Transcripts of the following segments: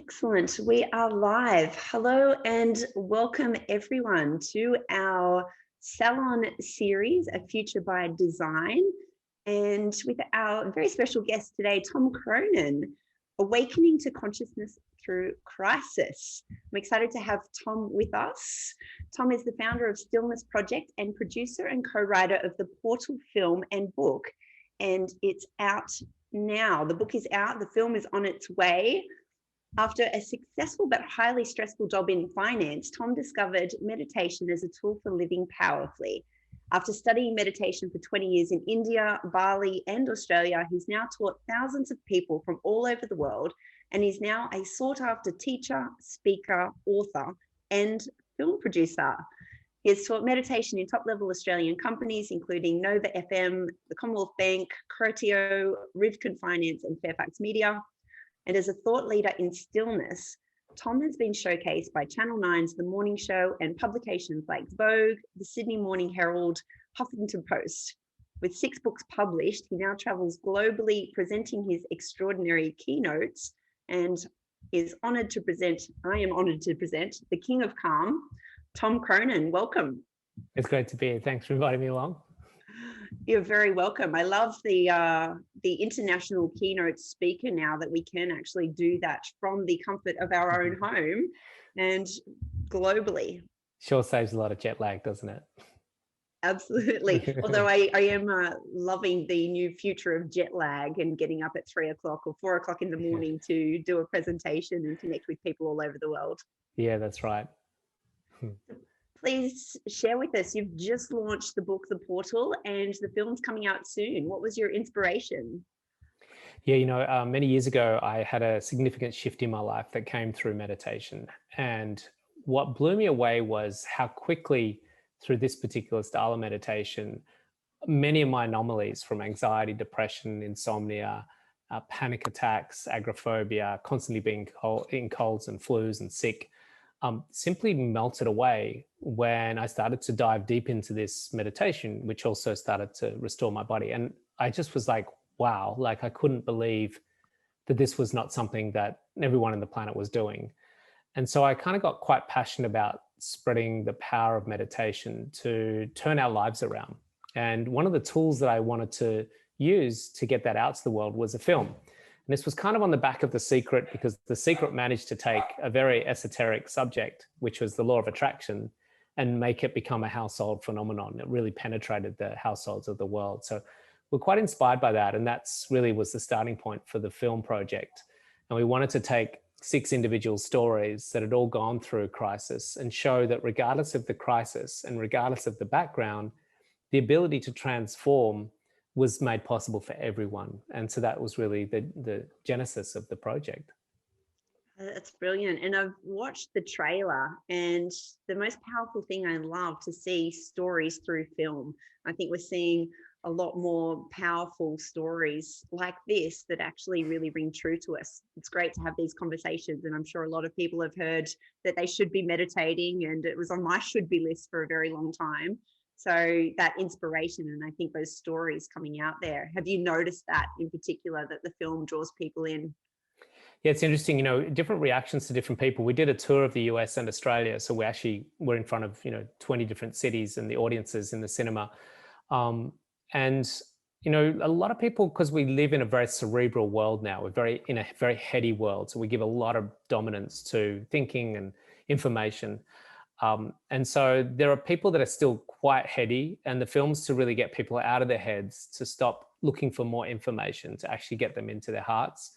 Excellent. We are live. Hello and welcome everyone to our salon series, A Future by Design, and with our very special guest today, Tom Cronin, Awakening to Consciousness Through Crisis. I'm excited to have Tom with us. Tom is the founder of Stillness Project and producer and co-writer of the Portal film and book, and it's out now. The book is out, the film is on its way. After a successful but highly stressful job in finance, Tom discovered meditation as a tool for living powerfully. After studying meditation for 20 years in India, Bali, and Australia, he's now taught thousands of people from all over the world, and he's now a sought-after teacher, speaker, author, and film producer. He has taught meditation in top-level Australian companies, including Nova FM, the Commonwealth Bank, Criteo, Rivkin Finance, and Fairfax Media. And as a thought leader in stillness, Tom has been showcased by Channel 9's The Morning Show and publications like Vogue, the Sydney Morning Herald, Huffington Post. With 6 books published, he now travels globally presenting his extraordinary keynotes and is honoured to present, I am honoured to present, the King of Calm, Tom Cronin. Welcome. It's great to be here. Thanks for inviting me along. You're very welcome. I love the international keynote speaker now, that we can actually do that from the comfort of our own home and globally. Sure saves a lot of jet lag, doesn't it? Absolutely. Although I am loving the new future of jet lag and getting up at 3 o'clock or 4 o'clock in the morning to do a presentation and connect with people all over the world. Yeah, that's right. Please share with us. You've just launched the book, The Portal, and the film's coming out soon. What was your inspiration? Yeah, many years ago, I had a significant shift in my life that came through meditation. And what blew me away was how quickly, through this particular style of meditation, many of my anomalies from anxiety, depression, insomnia, panic attacks, agoraphobia, constantly being in colds and flus and sick, simply melted away when I started to dive deep into this meditation, which also started to restore my body. And I just was like, wow, like I couldn't believe that this was not something that everyone on the planet was doing. And so I kind of got quite passionate about spreading the power of meditation to turn our lives around. And one of the tools that I wanted to use to get that out to the world was a film. And this was kind of on the back of The Secret, because The Secret managed to take a very esoteric subject, which was the law of attraction, and make it become a household phenomenon. It really penetrated the households of the world. So we're quite inspired by that. And that's really was the starting point for the film project. And we wanted to take 6 individual stories that had all gone through crisis and show that regardless of the crisis and regardless of the background, the ability to transform was made possible for everyone. And so that was really the genesis of the project. That's brilliant. And I've watched the trailer, and the most powerful thing I love to see stories through film. I think we're seeing a lot more powerful stories like this that actually really ring true to us. It's great to have these conversations, and I'm sure a lot of people have heard that they should be meditating, and it was on my should be list for a very long time. So that inspiration, and I think those stories coming out there, have you noticed that in particular, that the film draws people in? Yeah, it's interesting, different reactions to different people. We did a tour of the US and Australia. So we actually were in front of, 20 different cities and the audiences in the cinema. And a lot of people, because we live in a very cerebral world now, we're in a very heady world. So we give a lot of dominance to thinking and information. And so there are people that are still quite heady, and the film's to really get people out of their heads, to stop looking for more information, to actually get them into their hearts.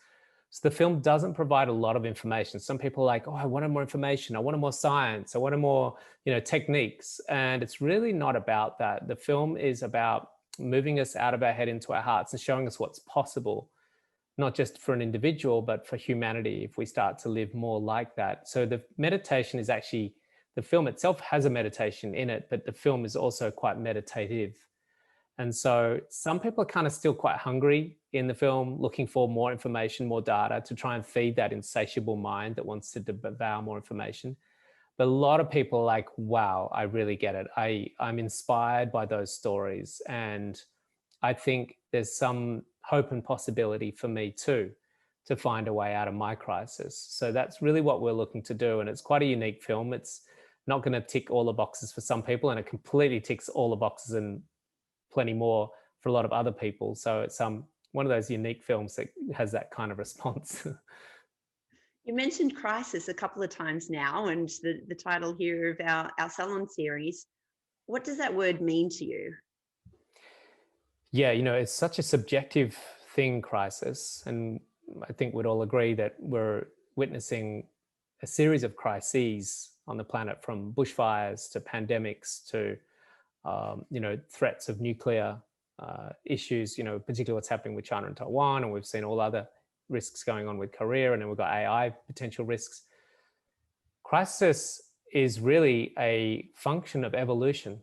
So the film doesn't provide a lot of information. Some people are like, oh, I wanted more information. I wanted more science. I wanted more, techniques. And it's really not about that. The film is about moving us out of our head into our hearts and showing us what's possible, not just for an individual, but for humanity, if we start to live more like that. So the meditation is actually, the film itself has a meditation in it, but the film is also quite meditative. And so some people are kind of still quite hungry in the film, looking for more information, more data, to try and feed that insatiable mind that wants to devour more information. But a lot of people are like, wow, I really get it. I'm inspired by those stories. And I think there's some hope and possibility for me too, to find a way out of my crisis. So that's really what we're looking to do. And it's quite a unique film. It's not going to tick all the boxes for some people, and it completely ticks all the boxes and plenty more for a lot of other people. So it's one of those unique films that has that kind of response. You mentioned crisis a couple of times now, and the title here of our Salon series. What does that word mean to you? Yeah, it's such a subjective thing, crisis. And I think we'd all agree that we're witnessing a series of crises on the planet, from bushfires to pandemics to, threats of nuclear issues, particularly what's happening with China and Taiwan. And we've seen all other risks going on with Korea, and then we've got AI potential risks. Crisis is really a function of evolution.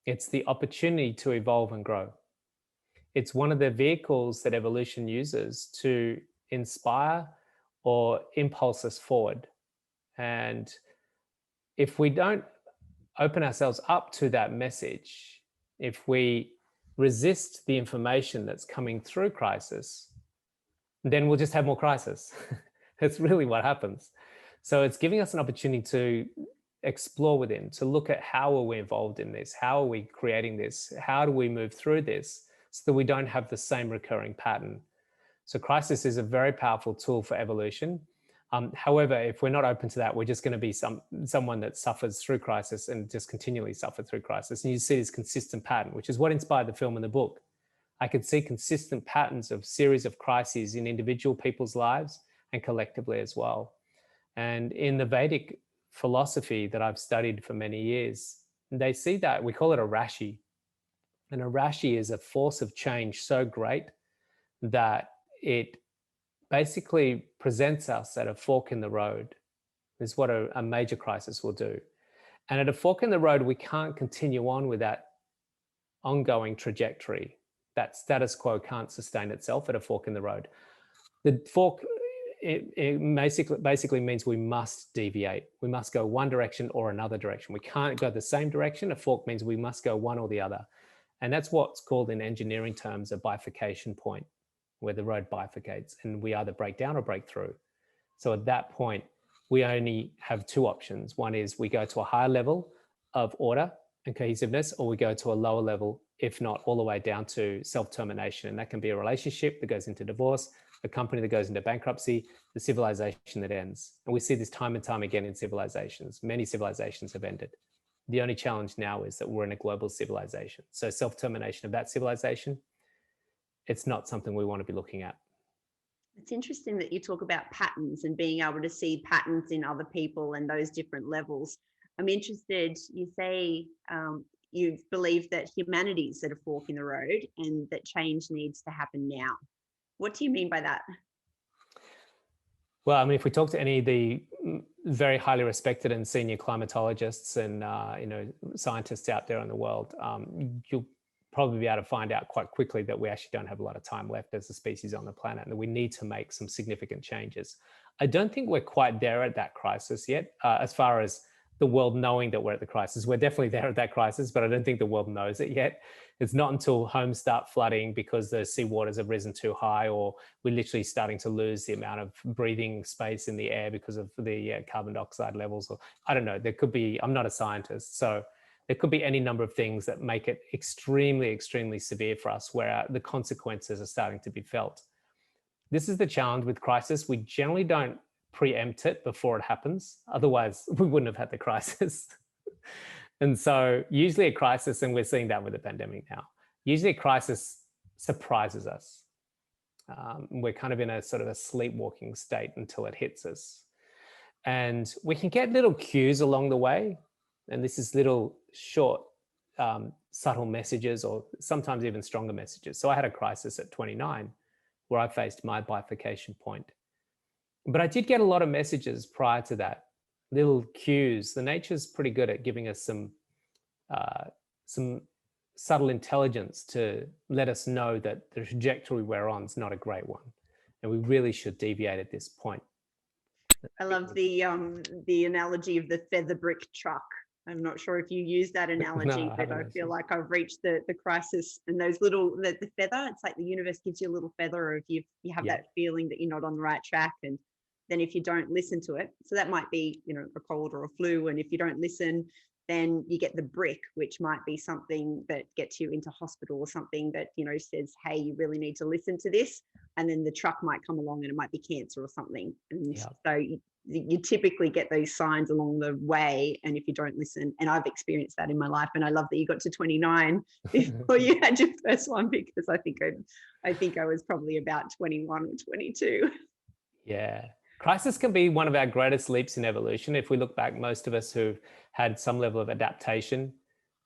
It's the opportunity to evolve and grow. It's one of the vehicles that evolution uses to inspire or impulse us forward. And if we don't open ourselves up to that message, if we resist the information that's coming through crisis, then we'll just have more crisis. That's really what happens. So it's giving us an opportunity to explore within, to look at how are we involved in this? How are we creating this? How do we move through this so that we don't have the same recurring pattern? So crisis is a very powerful tool for evolution. However, if we're not open to that, we're just going to be someone that suffers through crisis and just continually suffer through crisis. And you see this consistent pattern, which is what inspired the film and the book. I could see consistent patterns of series of crises in individual people's lives and collectively as well. And in the Vedic philosophy that I've studied for many years, they see that. We call it a rashi. And a rashi is a force of change so great that it basically presents us at a fork in the road. This is what a major crisis will do. And at a fork in the road, we can't continue on with that ongoing trajectory. That status quo can't sustain itself at a fork in the road. The fork, it basically means we must deviate. We must go one direction or another direction. We can't go the same direction. A fork means we must go one or the other. And that's what's called in engineering terms a bifurcation point, where the road bifurcates and we either break down or break through. So at that point, we only have two options. One is we go to a higher level of order and cohesiveness, or we go to a lower level, if not all the way down to self-termination. And that can be a relationship that goes into divorce, a company that goes into bankruptcy, the civilization that ends. And we see this time and time again in civilizations. Many civilizations have ended. The only challenge now is that we're in a global civilization. So self-termination of that civilization, it's not something we want to be looking at. It's interesting that you talk about patterns and being able to see patterns in other people and those different levels. I'm interested, you say you believe that humanity's at a fork in the road and that change needs to happen now. What do you mean by that? Well, I mean, if we talk to any of the very highly respected and senior climatologists and scientists out there in the world, you'll probably be able to find out quite quickly that we actually don't have a lot of time left as a species on the planet, and that we need to make some significant changes. I don't think we're quite there at that crisis yet, as far as the world knowing that we're at the crisis. We're definitely there at that crisis, but I don't think the world knows it yet. It's not until homes start flooding because the seawaters have risen too high, or we're literally starting to lose the amount of breathing space in the air because of the carbon dioxide levels. Or I don't know, there could be, I'm not a scientist, so there could be any number of things that make it extremely, extremely severe for us, where the consequences are starting to be felt. This is the challenge with crisis. We generally don't preempt it before it happens. Otherwise, we wouldn't have had the crisis. And so usually a crisis, and we're seeing that with the pandemic now, usually a crisis surprises us. We're kind of in a sort of a sleepwalking state until it hits us. And we can get little cues along the way. And this is little short, subtle messages, or sometimes even stronger messages. So I had a crisis at 29 where I faced my bifurcation point. But I did get a lot of messages prior to that, little cues. The nature's pretty good at giving us some subtle intelligence to let us know that the trajectory we're on is not a great one, and we really should deviate at this point. I love the analogy of the feather brick truck. I'm not sure if you use that No, analogy, I but haven't I feel actually. like I've reached the crisis, and those little, the feather, it's like the universe gives you a little feather if you have Yeah. that feeling that you're not on the right track. And then if you don't listen to it, so that might be, a cold or a flu. And if you don't listen, then you get the brick, which might be something that gets you into hospital, or something that, says, hey, you really need to listen to this. And then the truck might come along and it might be cancer or something. And Yeah. so you typically get those signs along the way, and if you don't listen, and I've experienced that in my life, and I love that you got to 29 before you had your first one, because I think I was probably about 21 or 22. Yeah. Crisis can be one of our greatest leaps in evolution. If we look back, most of us who've had some level of adaptation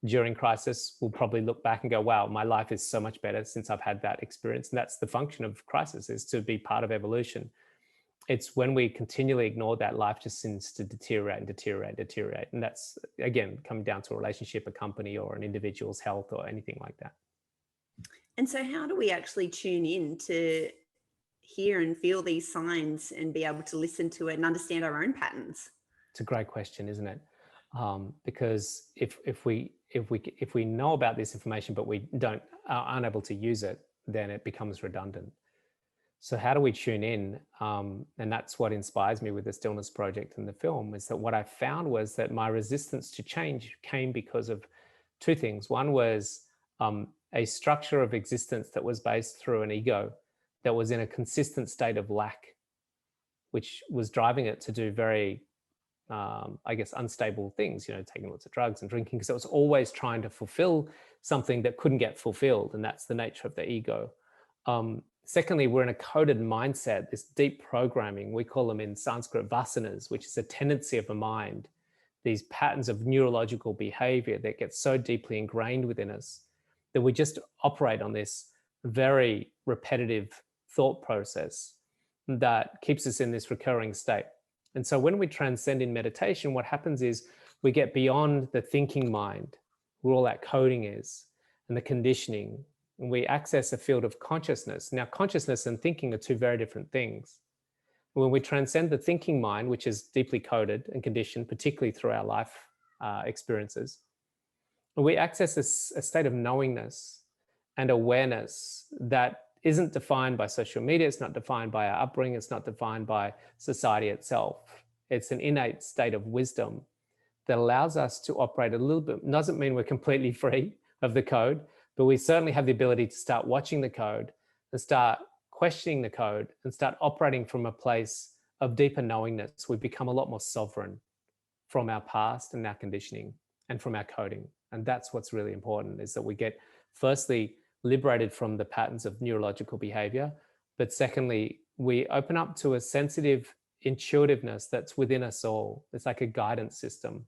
during crisis will probably look back and go, wow, my life is so much better since I've had that experience. And that's the function of crisis, is to be part of evolution. It's when we continually ignore that, life just seems to deteriorate and deteriorate and deteriorate. And that's, again, coming down to a relationship, a company, or an individual's health, or anything like that. And so how do we actually tune in to hear and feel these signs and be able to listen to it and understand our own patterns? It's a great question, isn't it? Because if we know about this information but we are unable to use it, then it becomes redundant. So how do we tune in? And that's what inspires me with the Stillness Project and the film, is that what I found was that my resistance to change came because of two things. One was a structure of existence that was based through an ego that was in a consistent state of lack, which was driving it to do very I guess, unstable things, taking lots of drugs and drinking, because it was always trying to fulfill something that couldn't get fulfilled. And that's the nature of the ego. Secondly, we're in a coded mindset, this deep programming. We call them in Sanskrit vasanas, which is a tendency of the mind, these patterns of neurological behavior that get so deeply ingrained within us that we just operate on this very repetitive thought process that keeps us in this recurring state. And so when we transcend in meditation, what happens is we get beyond the thinking mind, where all that coding is, and the conditioning, and we access a field of consciousness. Now, consciousness and thinking are two very different things. When we transcend the thinking mind, which is deeply coded and conditioned, particularly through our life experiences, we access a state of knowingness and awareness that isn't defined by social media. It's not defined by our upbringing. It's not defined by society itself. It's an innate state of wisdom that allows us to operate a little bit. Doesn't mean we're completely free of the code, but we certainly have the ability to start watching the code and start questioning the code and start operating from a place of deeper knowingness. We become a lot more sovereign from our past and our conditioning and from our coding. And that's what's really important, is that we get, firstly, liberated from the patterns of neurological behavior, but secondly, we open up to a sensitive intuitiveness that's within us all. It's like a guidance system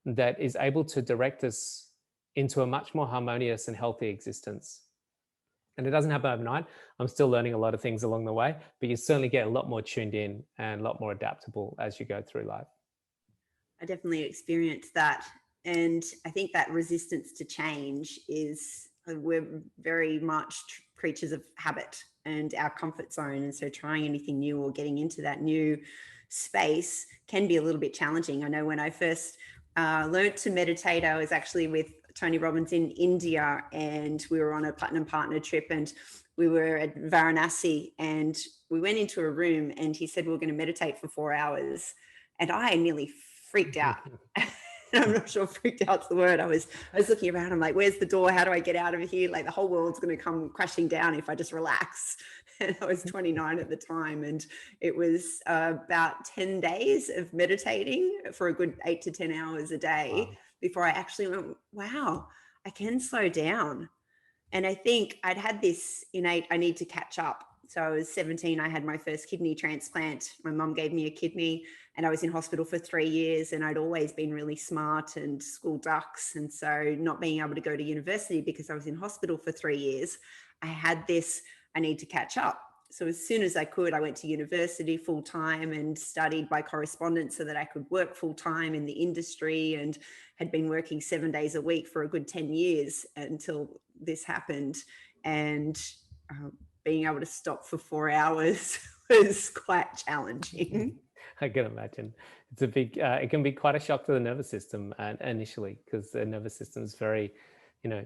that is able to direct us into a much more harmonious and healthy existence. And it doesn't happen overnight. I'm still learning a lot of things along the way, but you certainly get a lot more tuned in and a lot more adaptable as you go through life. I definitely experienced that. And I think that resistance to change is, we're very much creatures of habit and our comfort zone. And so trying anything new or getting into that new space can be a little bit challenging. I know when I first learned to meditate, I was actually with Tony Robbins in India, and we were on a platinum partner trip, and we were at Varanasi, and we went into a room and he said, we're going to meditate for 4 hours. And I nearly freaked out. I'm not sure freaked out's the word. I was looking around. I'm like, where's the door? How do I get out of here? Like, the whole world's going to come crashing down if I just relax. And I was 29 at the time. And it was about 10 days of meditating for a good 8 to 10 hours a day. Wow. Before I actually went, wow, I can slow down. And I think I'd had this innate, I need to catch up. So I was 17, I had my first kidney transplant. My mum gave me a kidney, and I was in hospital for 3 years, and I'd always been really smart and school ducks. And so not being able to go to university because I was in hospital for 3 years, I had this, I need to catch up. So as soon as I could, I went to university full time and studied by correspondence so that I could work full time in the industry, and had been working 7 days a week for a good 10 years until this happened. And being able to stop for 4 hours was quite challenging. I can imagine. It's a big, it can be quite a shock to the nervous system initially, because the nervous system is very, you know,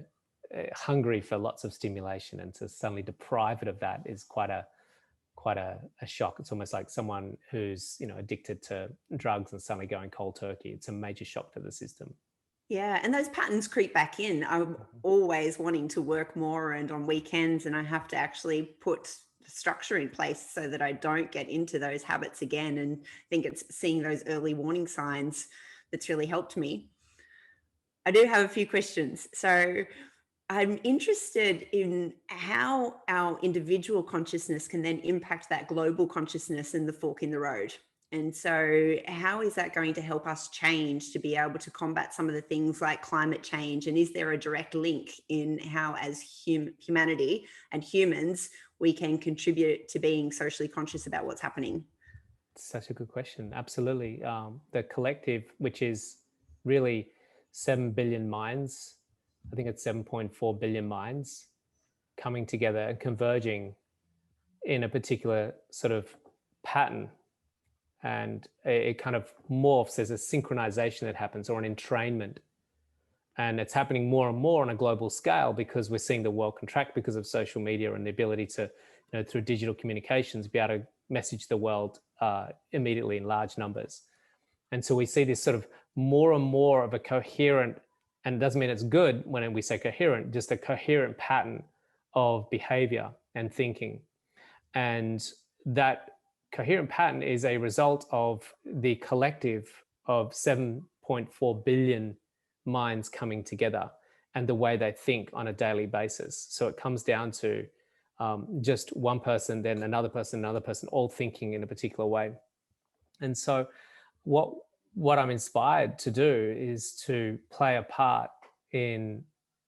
hungry for lots of stimulation, and to suddenly deprive it of that is quite a shock. It's almost like someone who's, you know, addicted to drugs and suddenly going cold turkey. It's a major shock to the system. Yeah, and those patterns creep back in. I'm always wanting to work more and on weekends, and I have to actually put structure in place so that I don't get into those habits again. And I think it's seeing those early warning signs that's really helped me. I do have a few questions. So I'm interested in how our individual consciousness can then impact that global consciousness and the fork in the road. And so, how is that going to help us change to be able to combat some of the things like climate change? And is there a direct link in how, as humanity and humans, we can contribute to being socially conscious about what's happening? Such a good question. Absolutely. The collective, which is really 7 billion minds, I think it's 7.4 billion minds coming together and converging in a particular sort of pattern. And it kind of morphs. There's a synchronization that happens, or an entrainment. And it's happening more and more on a global scale, because we're seeing the world contract because of social media and the ability to, you know, through digital communications, be able to message the world immediately in large numbers. And so we see this sort of more and more of a coherent, and it doesn't mean it's good when we say coherent, just a coherent pattern of behavior and thinking. And that coherent pattern is a result of the collective of 7.4 billion minds coming together and the way they think on a daily basis. So it comes down to just one person, then another person, all thinking in a particular way. And so what I'm inspired to do is to play a part in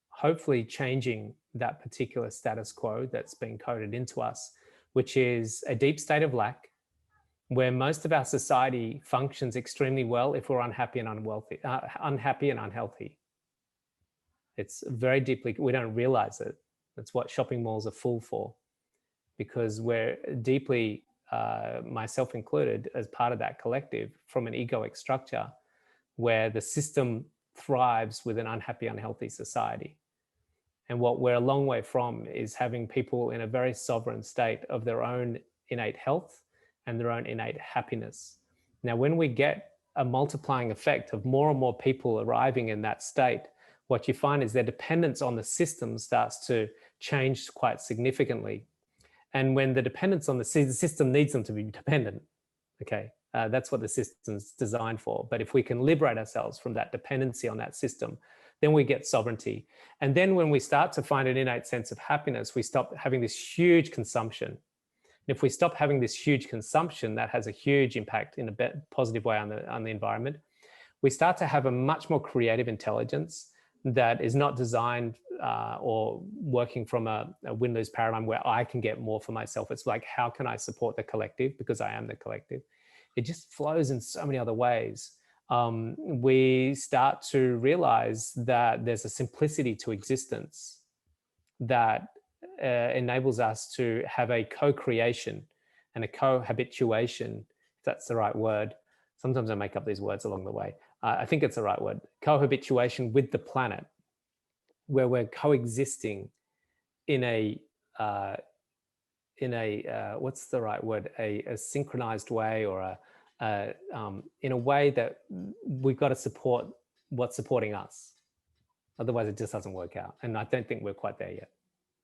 hopefully changing that particular status quo that's been coded into us, which is a deep state of lack, where most of our society functions extremely well if we're unhappy and unhealthy. It's very deeply, we don't realize it. That's what shopping malls are full for, because we're deeply, myself included, as part of that collective, from an egoic structure where the system thrives with an unhappy, unhealthy society. And what we're a long way from is having people in a very sovereign state of their own innate health and their own innate happiness. Now, when we get a multiplying effect of more and more people arriving in that state, what you find is their dependence on the system starts to change quite significantly. And when the dependence on the system needs them to be dependent, okay, that's what the system's designed for. But if we can liberate ourselves from that dependency on that system, then we get sovereignty. And then when we start to find an innate sense of happiness, we stop having this huge consumption. And if we stop having this huge consumption, that has a huge impact in a positive way on the environment. We start to have a much more creative intelligence that is not designed or working from a win-lose paradigm where I can get more for myself. It's like, how can I support the collective because I am the collective? It just flows in so many other ways. We start to realize that there's a simplicity to existence that enables us to have a co-creation and a cohabituation, if that's the right word. Sometimes I make up these words along the way. I think it's the right word. Cohabituation with the planet, where we're coexisting in a what's the right word? A synchronized way, or in a way that we've got to support what's supporting us. Otherwise, it just doesn't work out. And I don't think we're quite there yet.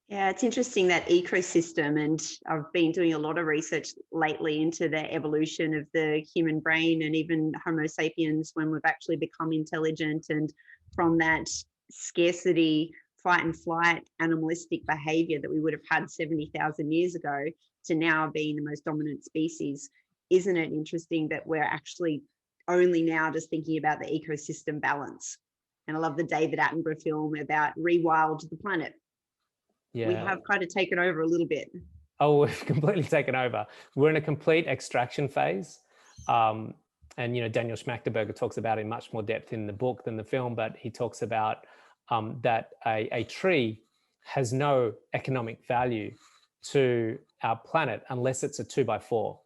Yeah, it's interesting, that ecosystem. And I've been doing a lot of research lately into the evolution of the human brain and even Homo sapiens, when we've actually become intelligent, and from that scarcity, fight and flight, animalistic behavior that we would have had 70,000 years ago to now being the most dominant species. Isn't it interesting that we're actually only now just thinking about the ecosystem balance? And I love the David Attenborough film about Rewild the Planet. Yeah. We have kind of taken over a little bit. Oh, we've completely taken over. We're in a complete extraction phase. And, you know, Daniel Schmachterberger talks about it in much more depth in the book than the film, but he talks about that a tree has no economic value to our planet unless it's a 2x4.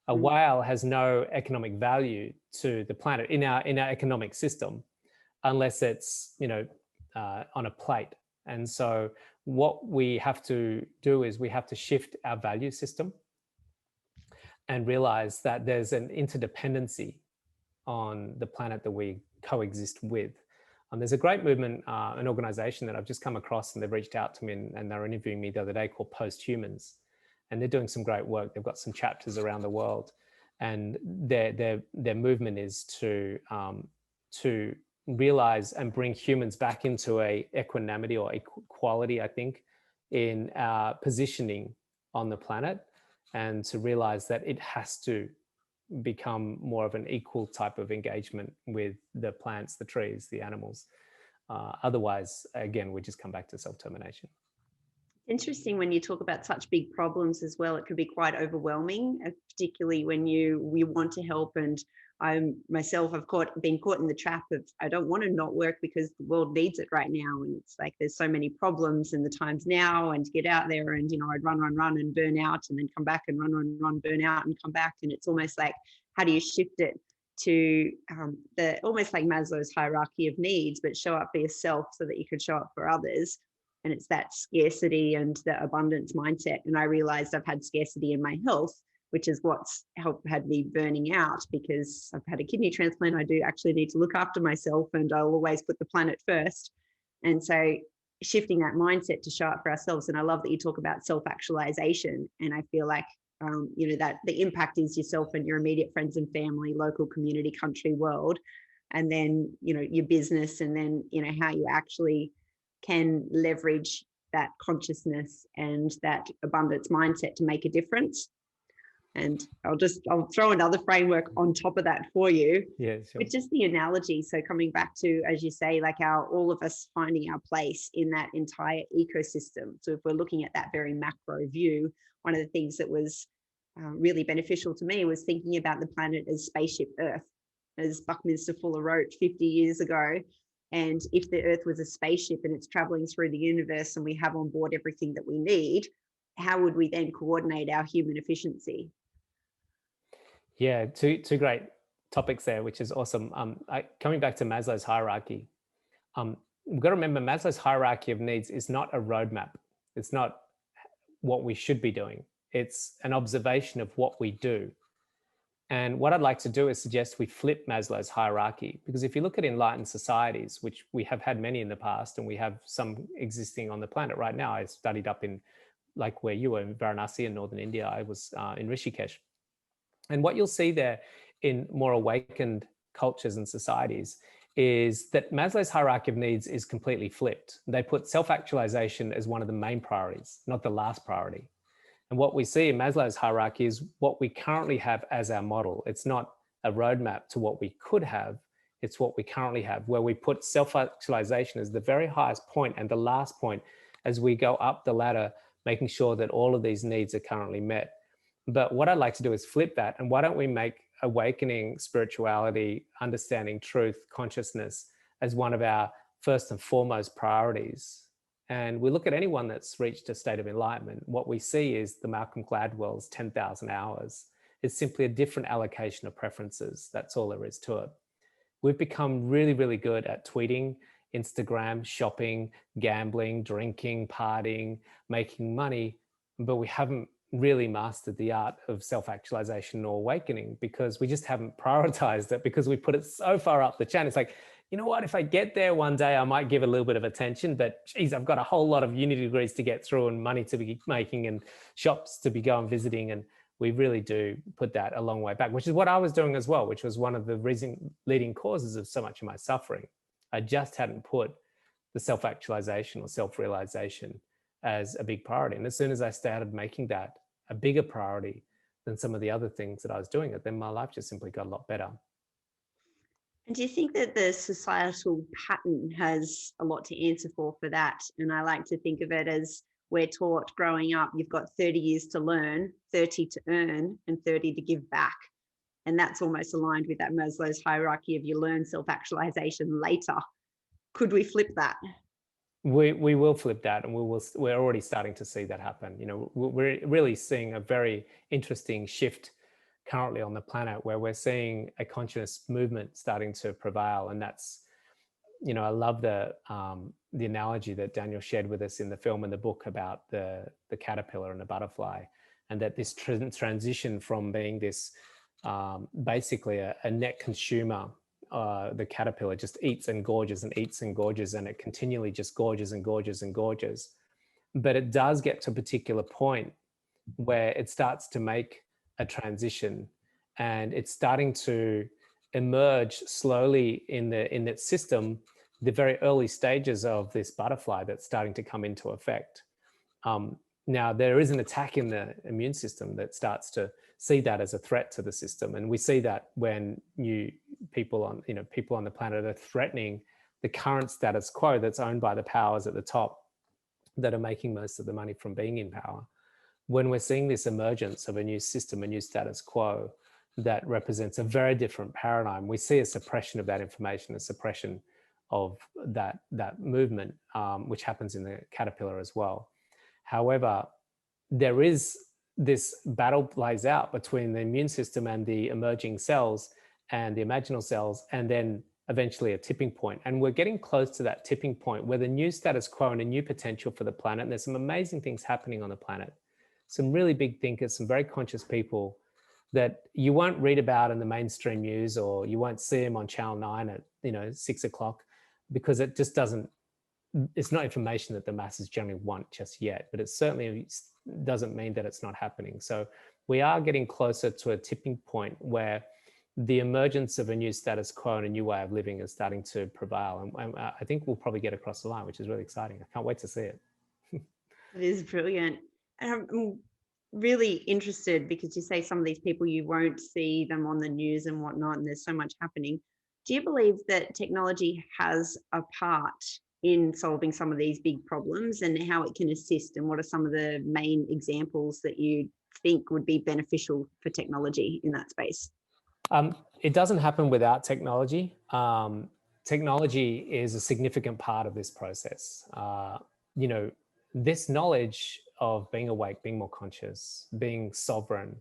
A whale has no economic value to the planet in our economic system unless it's, on a plate. And so what we have to do is we have to shift our value system and realize that there's an interdependency on the planet that we coexist with. There's a great movement, an organization that I've just come across, and they've reached out to me and they're interviewing me the other day, called Posthumans. And they're doing some great work. They've got some chapters around the world. And their movement is to realize and bring humans back into a equanimity or equality, I think, in our positioning on the planet, and to realize that it has to become more of an equal type of engagement with the plants, the trees, the animals. Otherwise, again, we just come back to self-termination. Interesting when you talk about such big problems as well. It could be quite overwhelming, particularly when we want to help. And I myself have been caught in the trap of, I don't want to not work because the world needs it right now. And it's like there's so many problems in the times now, and to get out there and, I'd run and burn out, and then come back and run, burn out and come back. And it's almost like, how do you shift it to the almost like Maslow's hierarchy of needs, but show up for yourself so that you can show up for others? And it's that scarcity and the abundance mindset. And I realized I've had scarcity in my health, which is what's had me burning out, because I've had a kidney transplant. I do actually need to look after myself, and I'll always put the planet first. And so shifting that mindset to show up for ourselves. And I love that you talk about self-actualization. And I feel like, that the impact is yourself and your immediate friends and family, local, community, country, world, and then, your business, and then, how you actually can leverage that consciousness and that abundance mindset to make a difference. And I'll throw another framework on top of that for you. Yeah, sure. It's just the analogy. So coming back to, as you say, like all of us finding our place in that entire ecosystem. So if we're looking at that very macro view, one of the things that was really beneficial to me was thinking about the planet as spaceship Earth, as Buckminster Fuller wrote 50 years ago. And if the Earth was a spaceship and it's traveling through the universe and we have on board everything that we need, how would we then coordinate our human efficiency? Yeah, two great topics there, which is awesome. Coming back to Maslow's hierarchy, we've got to remember Maslow's hierarchy of needs is not a roadmap. It's not what we should be doing. It's an observation of what we do. And what I'd like to do is suggest we flip Maslow's hierarchy, because if you look at enlightened societies, which we have had many in the past, and we have some existing on the planet right now. I studied up in, like where you were, in Varanasi in northern India. I was in Rishikesh. And what you'll see there in more awakened cultures and societies is that Maslow's hierarchy of needs is completely flipped. They put self-actualization as one of the main priorities, not the last priority. And what we see in Maslow's hierarchy is what we currently have as our model. It's not a roadmap to what we could have. It's what we currently have, where we put self-actualization as the very highest point and the last point as we go up the ladder, making sure that all of these needs are currently met. But what I'd like to do is flip that. And why don't we make awakening, spirituality, understanding truth, consciousness as one of our first and foremost priorities? And we look at anyone that's reached a state of enlightenment, what we see is the Malcolm Gladwell's 10,000 hours. It's simply a different allocation of preferences. That's all there is to it. We've become really, really good at tweeting, Instagram, shopping, gambling, drinking, partying, making money, but we haven't really mastered the art of self-actualization or awakening, because we just haven't prioritized it, because we put it so far up the chain. It's like, you know what, if I get there one day, I might give a little bit of attention, but geez, I've got a whole lot of uni degrees to get through and money to be making and shops to be going visiting. And we really do put that a long way back, which is what I was doing as well, which was one of the leading causes of so much of my suffering. I just hadn't put the self-actualization or self-realization as a big priority. And as soon as I started making that a bigger priority than some of the other things that I was doing, then my life just simply got a lot better. And do you think that the societal pattern has a lot to answer for that? And I like to think of it as, we're taught growing up, you've got 30 years to learn, 30 to earn, and 30 to give back. And that's almost aligned with that Maslow's hierarchy of you learn self-actualization later. Could we flip that? We will flip that, and we're already starting to see that happen. We're really seeing a very interesting shift currently on the planet where we're seeing a conscious movement starting to prevail. And that's, I love the analogy that Daniel shared with us in the film and the book about the caterpillar and the butterfly, and that this transition from being this basically a net consumer, the caterpillar just eats and gorges and eats and gorges, and it continually just gorges and gorges and gorges. But it does get to a particular point where it starts to make a transition, and it's starting to emerge slowly in its system, the very early stages of this butterfly that's starting to come into effect. Now, there is an attack in the immune system that starts to see that as a threat to the system, and we see that when people on the planet are threatening the current status quo that's owned by the powers at the top that are making most of the money from being in power. When we're seeing this emergence of a new system, a new status quo that represents a very different paradigm, we see a suppression of that information, a suppression of that movement, which happens in the caterpillar as well. However, there is this battle plays out between the immune system and the emerging cells and the imaginal cells, and then eventually a tipping point. And we're getting close to that tipping point where the new status quo and a new potential for the planet, and there's some amazing things happening on the planet, some really big thinkers, some very conscious people that you won't read about in the mainstream news, or you won't see them on Channel 9 at 6 o'clock, because it just doesn't, it's not information that the masses generally want just yet, but it certainly doesn't mean that it's not happening. So we are getting closer to a tipping point where the emergence of a new status quo and a new way of living is starting to prevail. And I think we'll probably get across the line, which is really exciting. I can't wait to see it. It is brilliant. And I'm really interested because you say some of these people, you won't see them on the news and whatnot, and there's so much happening. Do you believe that technology has a part in solving some of these big problems, and how it can assist? And what are some of the main examples that you think would be beneficial for technology in that space? It doesn't happen without technology. Technology is a significant part of this process. This knowledge of being awake, being more conscious, being sovereign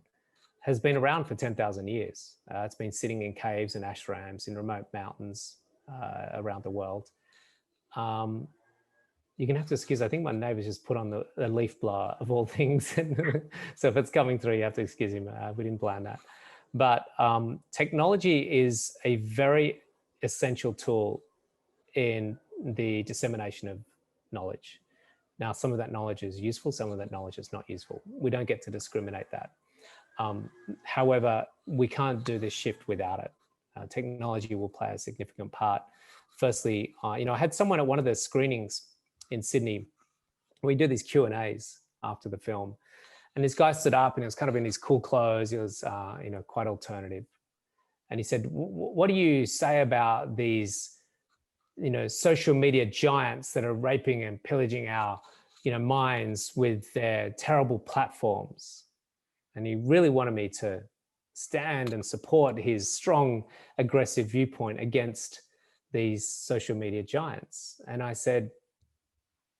has been around for 10,000 years. It's been sitting in caves and ashrams in remote mountains around the world. You're gonna have to excuse, I think my neighbor's just put on the leaf blower of all things. So if it's coming through, you have to excuse him. We didn't plan that. But technology is a very essential tool in the dissemination of knowledge. Now, some of that knowledge is useful, some of that knowledge is not useful. We don't get to discriminate that. However, we can't do this shift without it. Technology will play a significant part. Firstly, I had someone at one of the screenings in Sydney. We do these Q&As after the film. And this guy stood up and he was kind of in his cool clothes. He was, quite alternative. And he said, what do you say about these, social media giants that are raping and pillaging our, minds with their terrible platforms? And he really wanted me to stand and support his strong, aggressive viewpoint against these social media giants. And I said,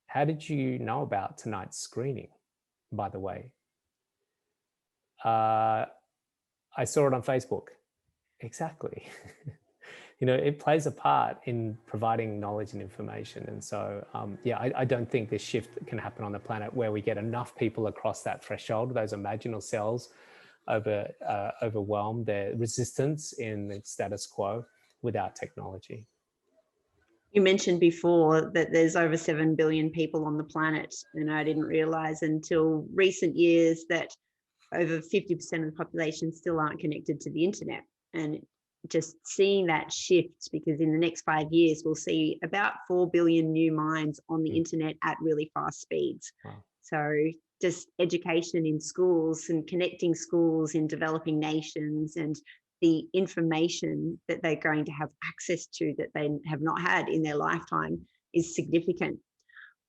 how did you know about tonight's screening, by the way? I saw it on Facebook. Exactly. It plays a part in providing knowledge and information. And so, I don't think this shift can happen on the planet where we get enough people across that threshold, those imaginal cells overwhelm their resistance in the status quo without technology. You mentioned before that there's over 7 billion people on the planet, and I didn't realize until recent years that over 50% of the population still aren't connected to the internet. And just seeing that shift, because in the next 5 years, we'll see about 4 billion new minds on the internet at really fast speeds. Wow. So just education in schools and connecting schools in developing nations, and the information that they're going to have access to that they have not had in their lifetime is significant.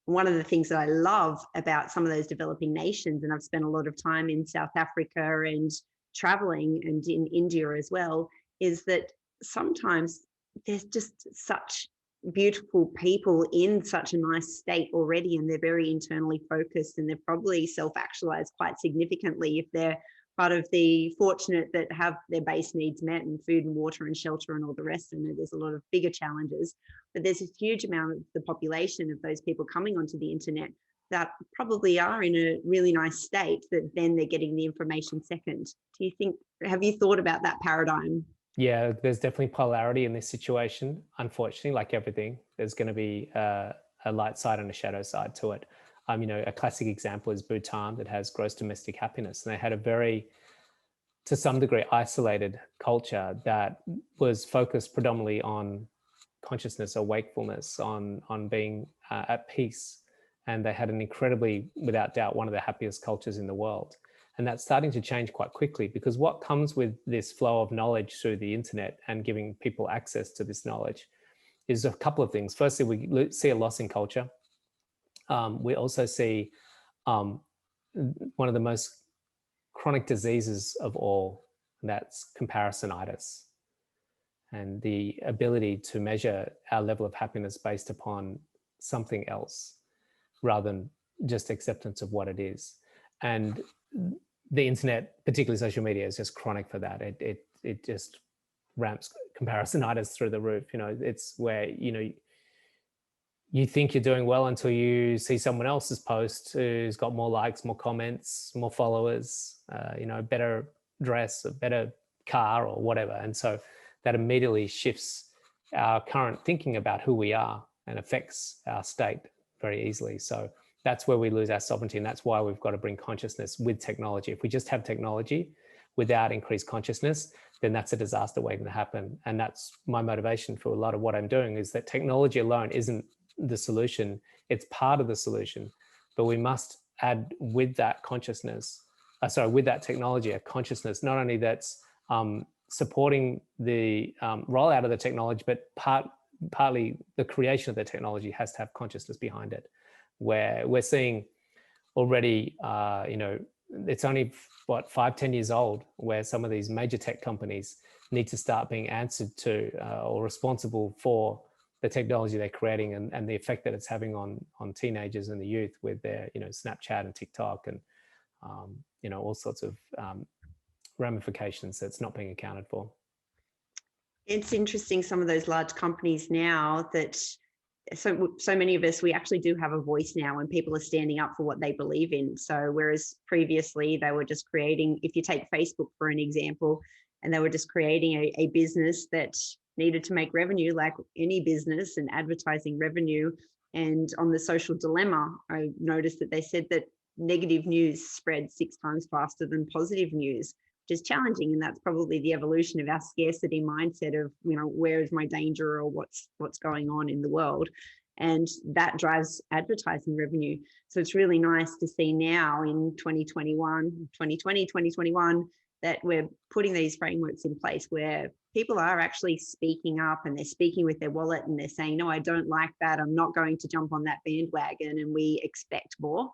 One of the things that I love about some of those developing nations, and I've spent a lot of time in South Africa and traveling, and in India as well, is that sometimes there's just such beautiful people in such a nice state already, and they're very internally focused, and they're probably self-actualized quite significantly if they're part of the fortunate that have their base needs met and food and water and shelter and all the rest. And there's a lot of bigger challenges, but there's a huge amount of the population of those people coming onto the internet that probably are in a really nice state, that then they're getting the information second. Have you thought about that paradigm? Yeah, there's definitely polarity in this situation. Unfortunately, like everything, there's going to be a light side and a shadow side to it. A classic example is Bhutan, that has gross domestic happiness, and they had a very, to some degree, isolated culture that was focused predominantly on consciousness or wakefulness, on being at peace. And they had an incredibly, without doubt, one of the happiest cultures in the world. And that's starting to change quite quickly, because what comes with this flow of knowledge through the internet and giving people access to this knowledge is a couple of things. Firstly, we see a loss in culture. We also see one of the most chronic diseases of all, and that's comparisonitis, and the ability to measure our level of happiness based upon something else rather than just acceptance of what it is. And the internet, particularly social media, is just chronic for that. It just ramps comparisonitis through the roof. It's where you think you're doing well until you see someone else's post who's got more likes, more comments, more followers, better dress, a better car or whatever. And so that immediately shifts our current thinking about who we are and affects our state very easily. So that's where we lose our sovereignty. And that's why we've got to bring consciousness with technology. If we just have technology without increased consciousness, then that's a disaster waiting to happen. And that's my motivation for a lot of what I'm doing, is that technology alone isn't the solution. It's part of the solution, but we must add with that consciousness, with that technology, a consciousness, not only that's supporting the rollout of the technology, but partly the creation of the technology has to have consciousness behind it, where we're seeing already, it's only 5-10 years old, where some of these major tech companies need to start being answered to or responsible for the technology they're creating and the effect that it's having on teenagers and the youth with their, Snapchat and TikTok and, all sorts of ramifications that's not being accounted for. It's interesting, some of those large companies now that so many of us, we actually do have a voice now, and people are standing up for what they believe in. So whereas previously they were just creating, if you take Facebook for an example, and they were just creating a business that needed to make revenue like any business and advertising revenue. And on the social dilemma, I noticed that they said that negative news spread 6 times faster than positive news, which is challenging. And that's probably the evolution of our scarcity mindset of, where is my danger, or what's going on in the world. And that drives advertising revenue. So it's really nice to see now in 2021, that we're putting these frameworks in place where people are actually speaking up, and they're speaking with their wallet, and they're saying, no, I don't like that. I'm not going to jump on that bandwagon. And we expect more.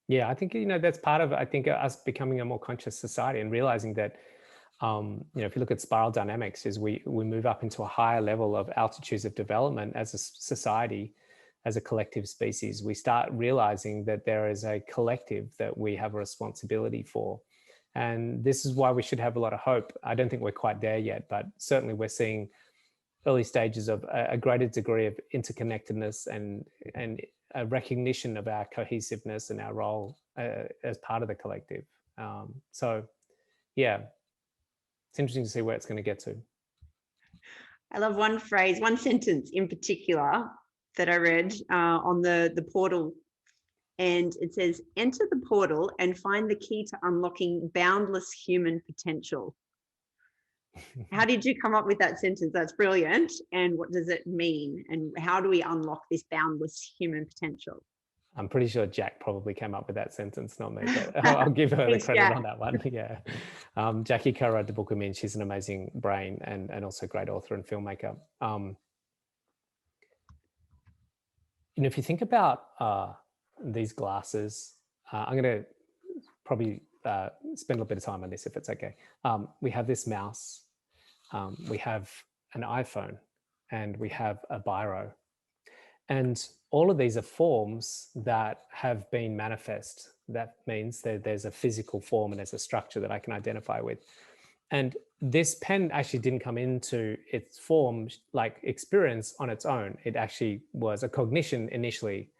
Yeah, I think, that's part of, us becoming a more conscious society and realizing that, if you look at spiral dynamics, is we move up into a higher level of altitudes of development as a society, as a collective species. We start realizing that there is a collective that we have a responsibility for. And this is why we should have a lot of hope. I don't think we're quite there yet, but certainly we're seeing early stages of a greater degree of interconnectedness and a recognition of our cohesiveness and our role as part of the collective. So, yeah, it's interesting to see where it's going to get to. I love one phrase, one sentence in particular that I read on the portal. And it says, enter the portal and find the key to unlocking boundless human potential. How did you come up with that sentence? That's brilliant. And what does it mean? And how do we unlock this boundless human potential? I'm pretty sure Jack probably came up with that sentence, not me, but I'll give her the credit on that one. Yeah. Jackie co-wrote the book with me, and she's an amazing brain and also a great author and filmmaker. If you think about these glasses, I'm going to probably spend a little bit of time on this, if it's okay. We have this mouse, we have an iPhone, and we have a biro. And all of these are forms that have been manifest That means that there's a physical form and there's a structure that I can identify with. And this pen actually didn't come into its form, like experience on its own. It actually was a cognition initially.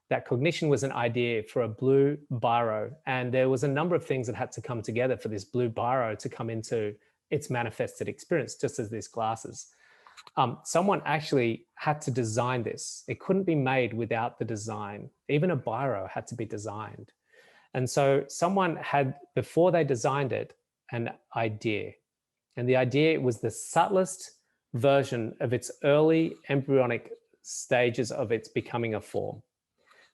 That cognition was an idea for a blue biro. And there was a number of things that had to come together for this blue biro to come into its manifested experience, just as these glasses. Someone actually had to design this. It couldn't be made without the design. Even a biro had to be designed. And so someone had, before they designed it, an idea. And the idea was the subtlest version of its early embryonic stages of its becoming a form.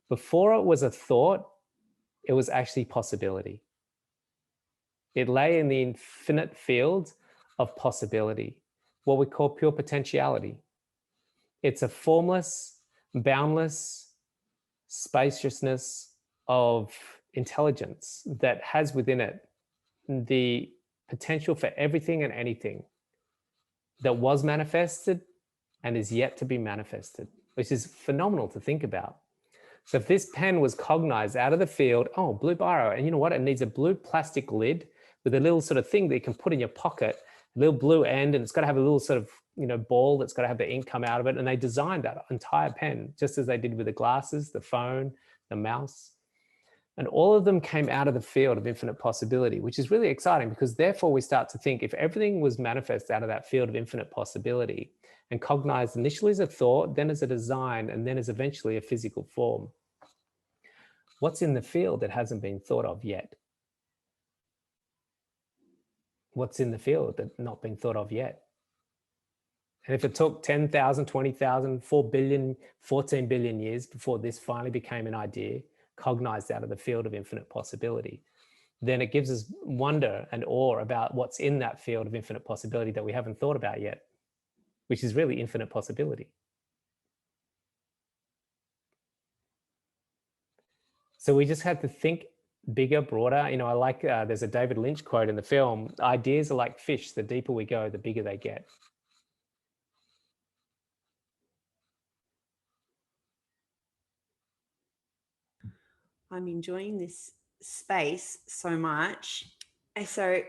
Before it was a thought, it was actually possibility. It lay in the infinite field of possibility, what we call pure potentiality. It's a formless, boundless spaciousness of intelligence that has within it the potential for everything and anything that was manifested and is yet to be manifested, which is phenomenal to think about. So if this pen was cognized out of the field, oh, blue biro, and you know what? It needs a blue plastic lid with a little sort of thing that you can put in your pocket, a little blue end, and it's got to have a little sort of, ball that's got to have the ink come out of it. And they designed that entire pen, just as they did with the glasses, the phone, the mouse. And all of them came out of the field of infinite possibility, which is really exciting because therefore we start to think if everything was manifest out of that field of infinite possibility and cognized initially as a thought, then as a design, and then as eventually a physical form, what's in the field that hasn't been thought of yet? What's in the field that's not been thought of yet? And if it took 10,000, 20,000, 4 billion, 14 billion years before this finally became an idea, cognized out of the field of infinite possibility, then it gives us wonder and awe about what's in that field of infinite possibility that we haven't thought about yet, which is really infinite possibility. So we just had to think bigger, broader. I like, there's a David Lynch quote in the film, ideas are like fish, the deeper we go, the bigger they get. I'm enjoying this space so much. So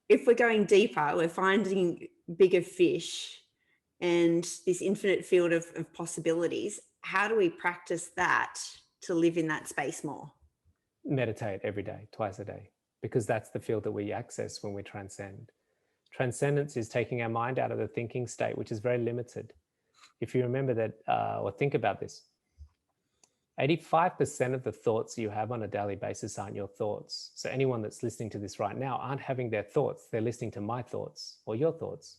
if we're going deeper, we're finding bigger fish and this infinite field of possibilities. How do we practice that to live in that space more? Meditate every day, twice a day, because that's the field that we access when we transcend. Transcendence is taking our mind out of the thinking state, which is very limited. If you remember that, or think about this, 85% of the thoughts you have on a daily basis aren't your thoughts. So anyone that's listening to this right now aren't having their thoughts. They're listening to my thoughts or your thoughts.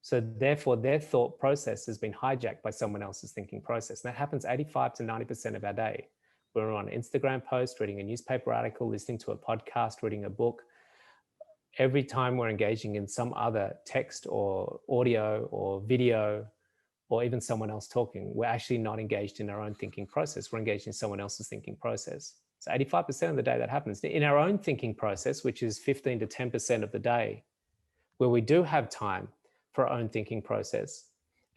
So therefore, their thought process has been hijacked by someone else's thinking process. And that happens 85 to 90% of our day. We're on an Instagram post, reading a newspaper article, listening to a podcast, reading a book. Every time we're engaging in some other text or audio or video, or even someone else talking, we're actually not engaged in our own thinking process. We're engaged in someone else's thinking process. So 85% of the day that happens. In our own thinking process, which is 15 to 10% of the day, where we do have time for our own thinking process,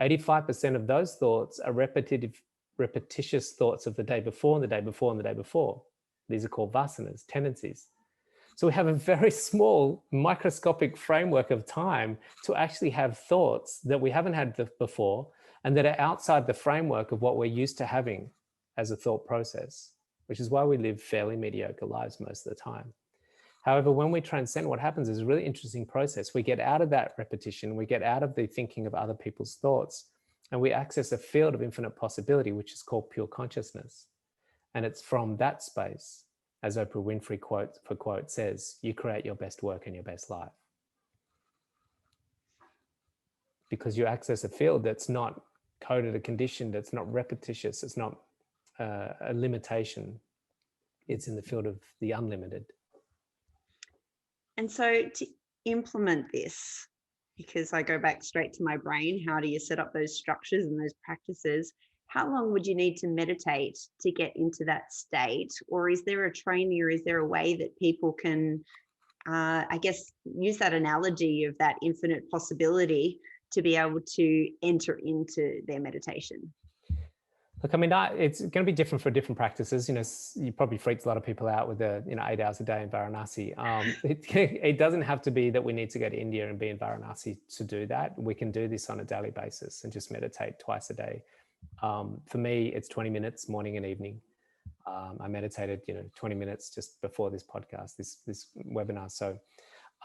85% of those thoughts are repetitious thoughts of the day before and the day before and the day before. These are called vasanas, tendencies. So we have a very small microscopic framework of time to actually have thoughts that we haven't had before and that are outside the framework of what we're used to having as a thought process, which is why we live fairly mediocre lives most of the time. However, when we transcend, what happens is a really interesting process. We get out of that repetition, we get out of the thinking of other people's thoughts, and we access a field of infinite possibility, which is called pure consciousness. And it's from that space, as Oprah Winfrey quote says, you create your best work and your best life. Because you access a field that's not coded a condition, that's not repetitious, it's not a limitation. It's in the field of the unlimited. And so to implement this, because I go back straight to my brain, how do you set up those structures and those practices? How long would you need to meditate to get into that state? Or is there a training, or is there a way that people can, I guess, use that analogy of that infinite possibility to be able to enter into their meditation? Look, I mean, it's going to be different for different practices. You know, you probably freaked a lot of people out with the 8 hours a day in Varanasi. It doesn't have to be that we need to go to India and be in Varanasi to do that. We can do this on a daily basis and just meditate twice a day. For me, it's 20 minutes morning and evening. I meditated, 20 minutes just before this podcast, this webinar. So,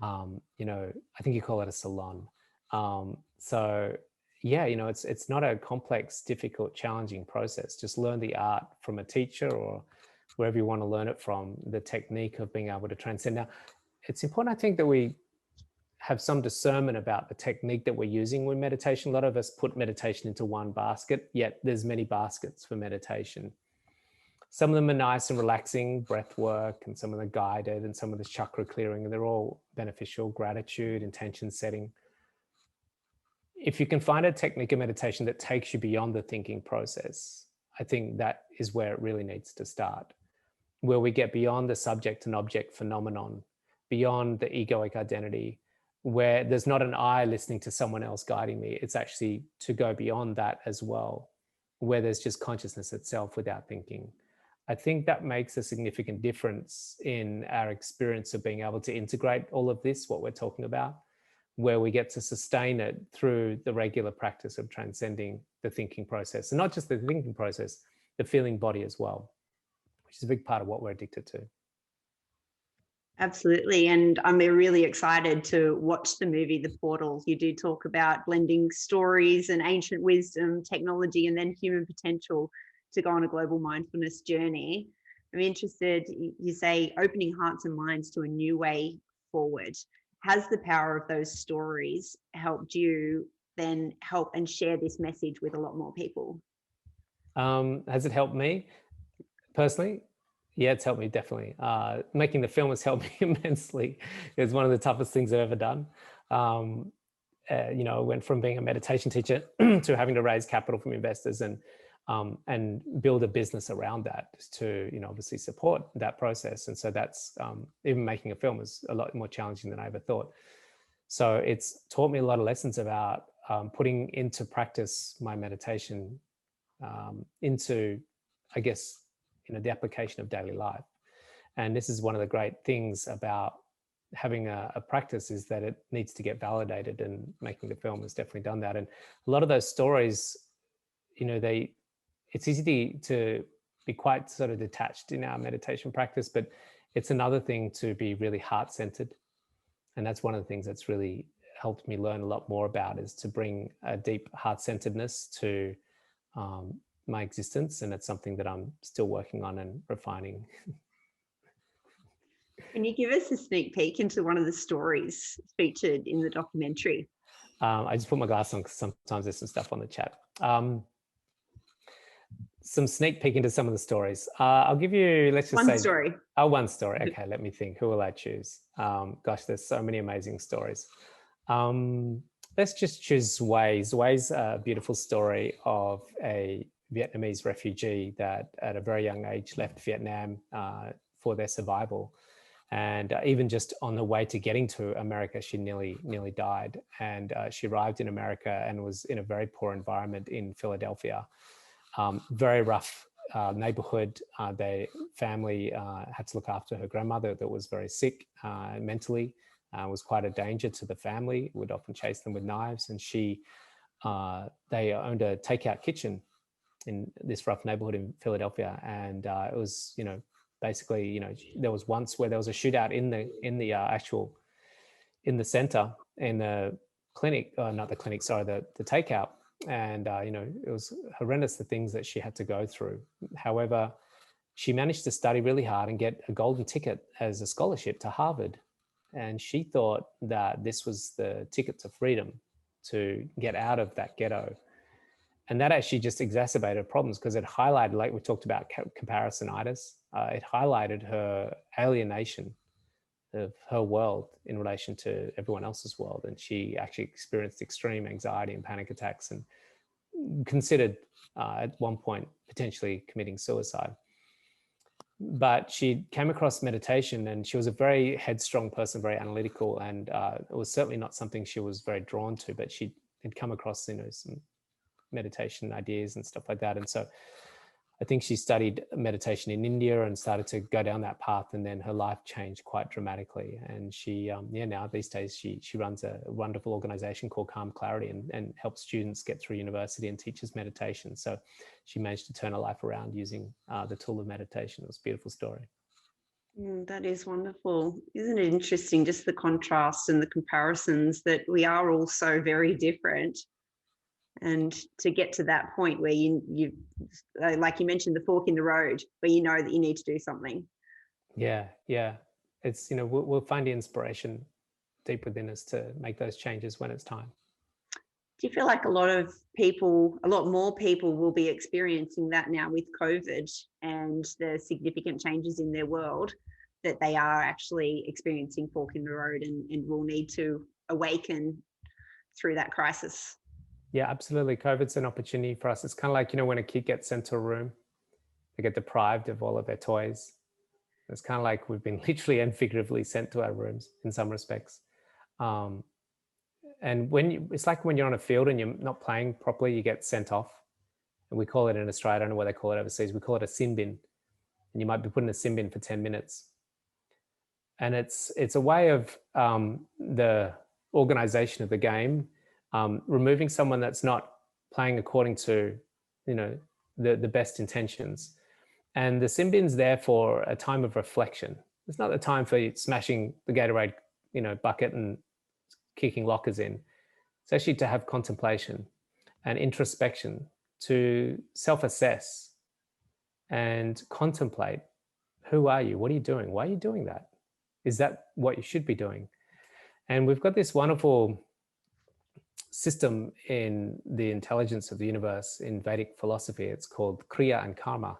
I think you call it a salon. So yeah, it's not a complex, difficult, challenging process. Just learn the art from a teacher or wherever you want to learn it from, the technique of being able to transcend. Now, it's important, I think, that we have some discernment about the technique that we're using with meditation. A lot of us put meditation into one basket, yet there's many baskets for meditation. Some of them are nice and relaxing, breath work, and some of them are guided, and some of the chakra clearing, and they're all beneficial, gratitude, intention setting. If you can find a technique of meditation that takes you beyond the thinking process, I think that is where it really needs to start, where we get beyond the subject and object phenomenon, beyond the egoic identity, where there's not an I listening to someone else guiding me. It's actually to go beyond that as well, where there's just consciousness itself without thinking. I think that makes a significant difference in our experience of being able to integrate all of this, what we're talking about, where we get to sustain it through the regular practice of transcending the thinking process. And not just the thinking process, the feeling body as well, which is a big part of what we're addicted to. Absolutely. And I'm really excited to watch the movie, The Portal. You do talk about blending stories and ancient wisdom, technology, and then human potential to go on a global mindfulness journey. I'm interested, you say opening hearts and minds to a new way forward. Has the power of those stories helped you then help and share this message with a lot more people? Has it helped me personally? Yeah, it's helped me definitely. Making the film has helped me immensely. It was one of the toughest things I've ever done. I went from being a meditation teacher to having to raise capital from investors and build a business around that to, obviously support that process. And so that's even making a film is a lot more challenging than I ever thought. So it's taught me a lot of lessons about putting into practice my meditation into, I guess, the application of daily life. And this is one of the great things about having a practice, is that it needs to get validated, and making the film has definitely done that. And a lot of those stories, it's easy to be quite sort of detached in our meditation practice, but it's another thing to be really heart-centered. And that's one of the things that's really helped me learn a lot more about, is to bring a deep heart-centeredness to my existence. And it's something that I'm still working on and refining. Can you give us a sneak peek into one of the stories featured in the documentary? I just put my glasses on because sometimes there's some stuff on the chat. Some sneak peek into some of the stories. I'll give you, let's just say one story. Oh, one story. Okay, let me think. Who will I choose? Gosh, there's so many amazing stories. Let's just choose Way's. Way's a beautiful story of a Vietnamese refugee that at a very young age left Vietnam for their survival. And even just on the way to getting to America, she nearly died. And she arrived in America and was in a very poor environment in Philadelphia. Very rough neighborhood. Their family had to look after her grandmother that was very sick mentally. Was quite a danger to the family, would often chase them with knives. And they owned a takeout kitchen in this rough neighborhood in Philadelphia. And it was, basically, there was once where there was a shootout in the center, in the clinic, not the clinic, sorry, the takeout. And, it was horrendous, the things that she had to go through. However, she managed to study really hard and get a golden ticket as a scholarship to Harvard. And she thought that this was the ticket to freedom, to get out of that ghetto. And that actually just exacerbated problems, because it highlighted, like we talked about comparisonitis, it highlighted her alienation of her world in relation to everyone else's world. And she actually experienced extreme anxiety and panic attacks, and considered at one point potentially committing suicide. But she came across meditation, and she was a very headstrong person, very analytical, and it was certainly not something she was very drawn to, but she had come across, some meditation ideas and stuff like that. And so I think she studied meditation in India and started to go down that path, and then her life changed quite dramatically. And she, now these days she runs a wonderful organization called Calm Clarity, and helps students get through university and teaches meditation. So she managed to turn her life around using the tool of meditation. It was a beautiful story. That is wonderful. Isn't it interesting, just the contrast and the comparisons, that we are all so very different. And to get to that point where you like you mentioned, the fork in the road, where you know that you need to do something. Yeah. It's, we'll find the inspiration deep within us to make those changes when it's time. Do you feel like a lot more people will be experiencing that now with COVID and the significant changes in their world, that they are actually experiencing fork in the road and will need to awaken through that crisis? Yeah, absolutely. COVID's an opportunity for us. It's kind of like, when a kid gets sent to a room, they get deprived of all of their toys. It's kind of like we've been literally and figuratively sent to our rooms in some respects. And it's like when you're on a field and you're not playing properly, you get sent off. And we call it in Australia, I don't know what they call it overseas, we call it a sin bin. And you might be put in a sin bin for 10 minutes. And it's a way of the organization of the game, removing someone that's not playing according to, the best intentions. And the sin bin's there for a time of reflection. It's not the time for smashing the Gatorade, bucket and kicking lockers in. It's actually to have contemplation and introspection, to self-assess and contemplate. Who are you? What are you doing? Why are you doing that? Is that what you should be doing? And we've got this wonderful system in the intelligence of the universe in Vedic philosophy. It's called Kriya and Karma.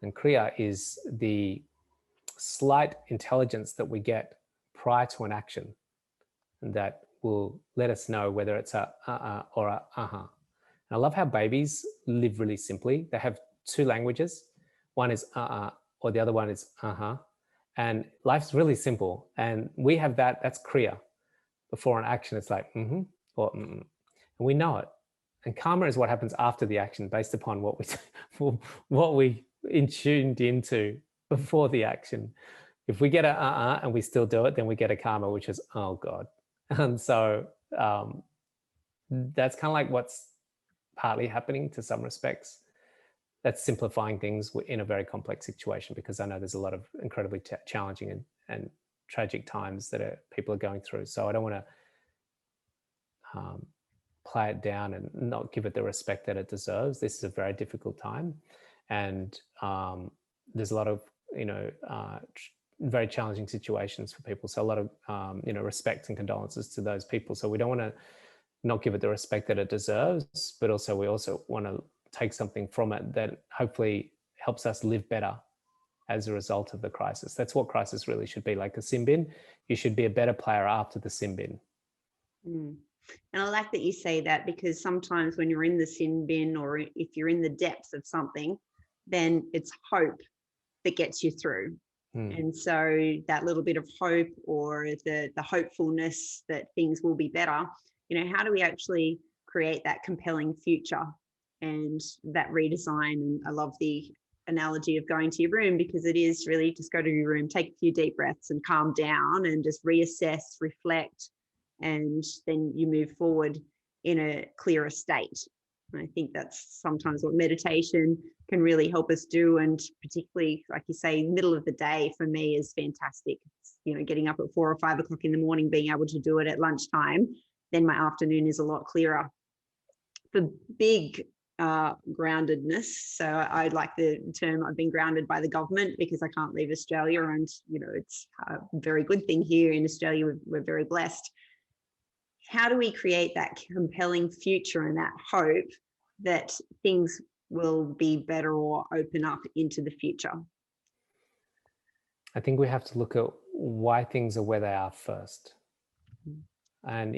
And Kriya is the slight intelligence that we get prior to an action, and that will let us know whether it's a or a uh-huh. And I love how babies live really simply. They have two languages. One is or the other one is uh-huh. And life's really simple. And we have that's Kriya. Before an action, it's like or mm-mm. And we know it. And karma is what happens after the action, based upon what we tuned into before the action. If we get a and we still do it, then we get a karma, which is, oh God. And so that's kind of like what's partly happening to some respects. That's simplifying things in a very complex situation, because I know there's a lot of incredibly challenging and tragic times that people are going through. So I don't want to play it down and not give it the respect that it deserves. This is a very difficult time, and there's a lot of very challenging situations for people. So a lot of respect and condolences to those people. So we don't want to not give it the respect that it deserves, but also we also want to take something from it that hopefully helps us live better as a result of the crisis. That's what crisis really should be. Like a sin bin, you should be a better player after the sin bin. And I like that you say that, because sometimes when you're in the sin bin, or if you're in the depths of something, then it's hope that gets you through. And so that little bit of hope, or the hopefulness that things will be better, how do we actually create that compelling future and that redesign? And I love the analogy of going to your room, because it is really just go to your room, take a few deep breaths and calm down and just reassess, reflect, and then you move forward in a clearer state. And I think that's sometimes what meditation can really help us do. And particularly, like you say, middle of the day for me is fantastic. It's, getting up at 4 or 5 o'clock in the morning, being able to do it at lunchtime, then my afternoon is a lot clearer. For big groundedness, so I like the term, I've been grounded by the government, because I can't leave Australia, and it's a very good thing here in Australia. We're very blessed. How do we create that compelling future and that hope that things will be better or open up into the future? I think we have to look at why things are where they are first. And,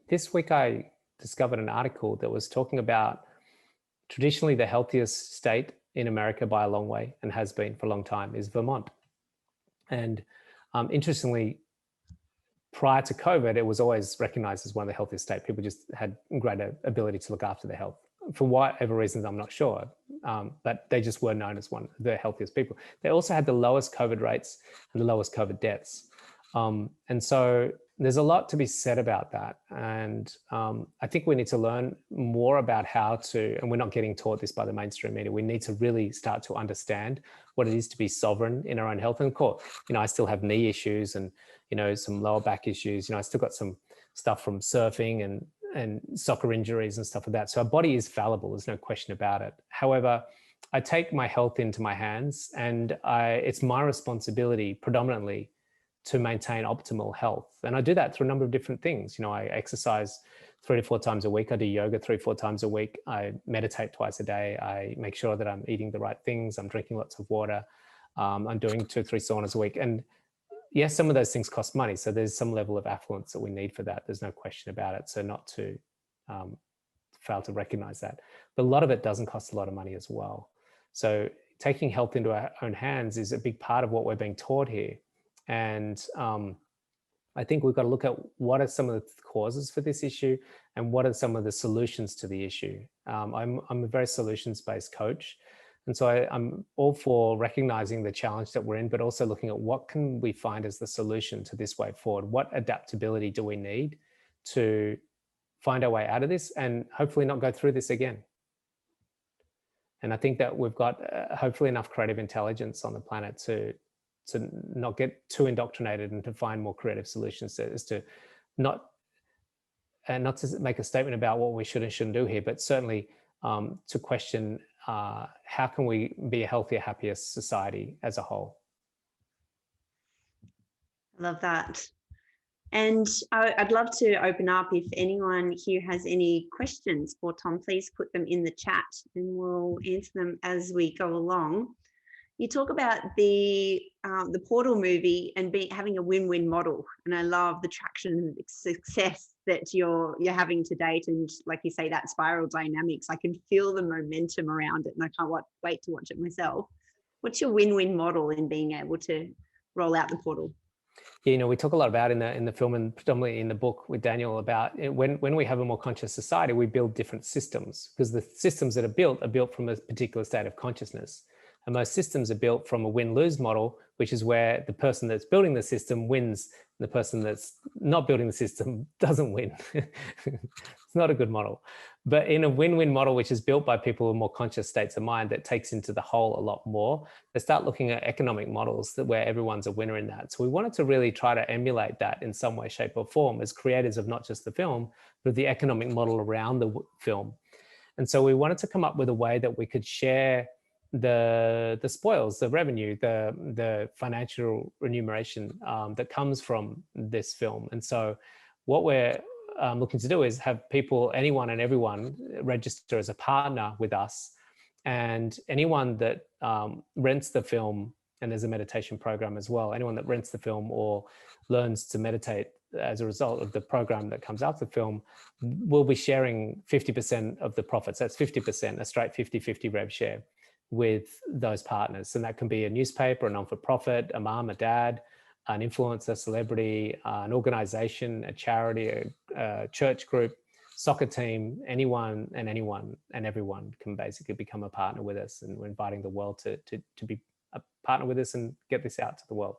this week I discovered an article that was talking about traditionally the healthiest state in America by a long way, and has been for a long time, is Vermont. And interestingly, prior to COVID, it was always recognized as one of the healthiest states. People just had greater ability to look after their health for whatever reasons, I'm not sure. But they just were known as one of the healthiest people. They also had the lowest COVID rates and the lowest COVID deaths. And so there's a lot to be said about that. And I think we need to learn more about how to, and we're not getting taught this by the mainstream media, we need to really start to understand what it is to be sovereign in our own health. And of course, I still have knee issues and, some lower back issues. I still got some stuff from surfing and soccer injuries and stuff like that. So our body is fallible. There's no question about it. However, I take my health into my hands, and it's my responsibility predominantly to maintain optimal health. And I do that through a number of different things. I exercise 3 to 4 times a week. I do yoga 3 or 4 times a week. I meditate twice a day. I make sure that I'm eating the right things. I'm drinking lots of water. I'm doing 2 or 3 saunas a week. And yes, some of those things cost money. So there's some level of affluence that we need for that. There's no question about it. So not to fail to recognize that. But a lot of it doesn't cost a lot of money as well. So taking health into our own hands is a big part of what we're being taught here. And I think we've got to look at what are some of the causes for this issue and what are some of the solutions to the issue. I'm a very solutions-based coach. And so I'm all for recognizing the challenge that we're in, but also looking at what can we find as the solution to this way forward? What adaptability do we need to find our way out of this and hopefully not go through this again? And I think that we've got hopefully enough creative intelligence on the planet to not get too indoctrinated and to find more creative solutions, as to not to make a statement about what we should and shouldn't do here, but certainly to question how can we be a healthier, happier society as a whole. I love that. And I'd love to open up, if anyone here has any questions for Tom, please put them in the chat and we'll answer them as we go along. You talk about the Portal movie and having a win-win model, and I love the traction and success that you're having to date. And like you say, that spiral dynamics, I can feel the momentum around it, and I can't wait to watch it myself. What's your win-win model in being able to roll out the Portal? Yeah, we talk a lot about in the film and predominantly in the book with Daniel about when we have a more conscious society, we build different systems, because the systems that are built from a particular state of consciousness. And most systems are built from a win-lose model, which is where the person that's building the system wins and the person that's not building the system doesn't win. It's not a good model. But in a win-win model, which is built by people with more conscious states of mind that takes into the whole a lot more, they start looking at economic models where everyone's a winner in that. So we wanted to really try to emulate that in some way, shape or form as creators of not just the film, but the economic model around the film. And so we wanted to come up with a way that we could share the spoils, the revenue, the financial remuneration that comes from this film. And so what we're looking to do is have people, anyone and everyone, register as a partner with us, and anyone that rents the film, and there's a meditation program as well, anyone that rents the film or learns to meditate as a result of the program that comes out of the film will be sharing 50% of the profits. That's 50%, a straight 50-50 rev share with those partners. And that can be a newspaper, a non-for-profit, a mom, a dad, an influencer, a celebrity, an organization, a charity, a church group, soccer team, anyone and everyone can basically become a partner with us. And we're inviting the world to be a partner with us and get this out to the world.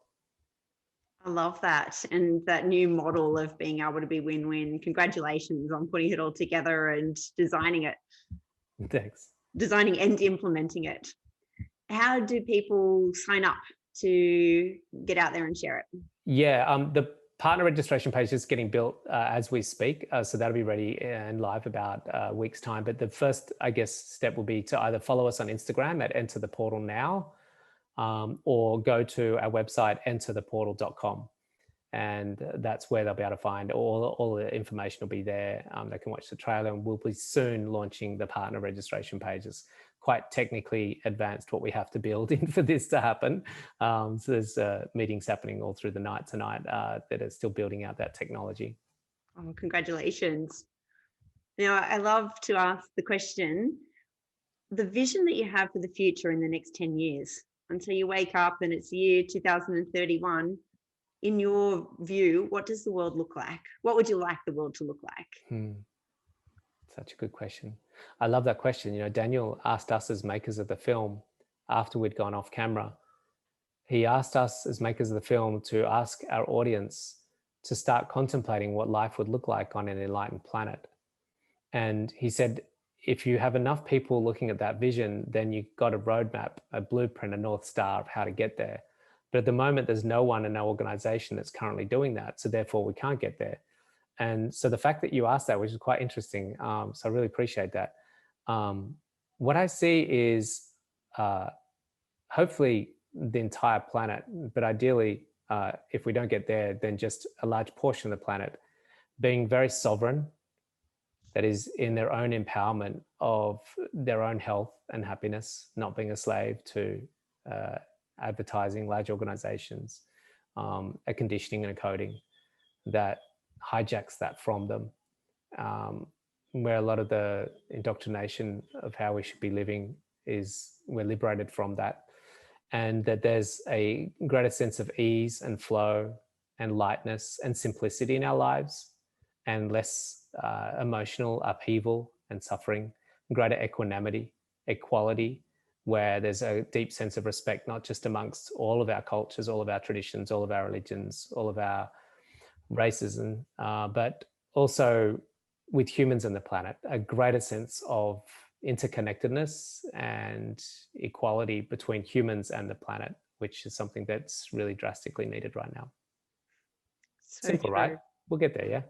I love that. And that new model of being able to be win-win. Congratulations on putting it all together and designing it. Thanks. Designing and implementing it. How do people sign up to get out there and share it? Yeah, the partner registration page is getting built as we speak. So that'll be ready and live about a week's time. But the first, I guess, step will be to either follow us on Instagram at Enter the Portal Now, or go to our website, entertheportal.com. And that's where they'll be able to find all the information will be there. They can watch the trailer, and we'll be soon launching the partner registration pages. Quite technically advanced what we have to build in for this to happen. So there's meetings happening all through the night tonight that are still building out that technology. Oh, congratulations. Now, I love to ask the question, the vision that you have for the future in the next 10 years, until you wake up and it's year 2031, in your view, what does the world look like? What would you like the world to look like? It's Such a good question. I love that question. You know, Daniel asked us as makers of the film after we'd gone off camera. He asked us as makers of the film to ask our audience to start contemplating what life would look like on an enlightened planet. And he said, if you have enough people looking at that vision, then you've got a roadmap, a blueprint, a North Star of how to get there. But at the moment, there's no one and no organization that's currently doing that. So therefore, we can't get there. And so the fact that you asked that, which is quite interesting, so I really appreciate that. What I see is hopefully the entire planet, but ideally, if we don't get there, then just a large portion of the planet being very sovereign, that is in their own empowerment of their own health and happiness, not being a slave to advertising, large organizations, a conditioning and a coding that hijacks that from them, where a lot of the indoctrination of how we should be living is, we're liberated from that, and that there's a greater sense of ease and flow and lightness and simplicity in our lives, and less emotional upheaval and suffering, greater equanimity, equality, where there's a deep sense of respect, not just amongst all of our cultures, all of our traditions, all of our religions, all of our races, and but also with humans and the planet, a greater sense of interconnectedness and equality between humans and the planet, which is something that's really drastically needed right now. So simple, true. right? We'll get there, yeah?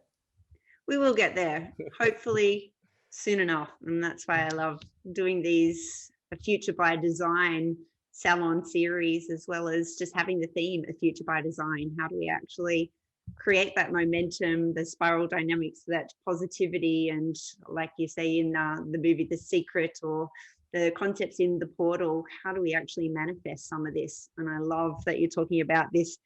We will get there, hopefully soon enough. And that's why I love doing these A Future by Design salon series, as well as just having the theme A Future by Design. How do we actually create that momentum, the spiral dynamics, that positivity, and like you say in the movie The Secret, or the concepts in The Portal, how do we actually manifest some of this? And I love that you're talking about this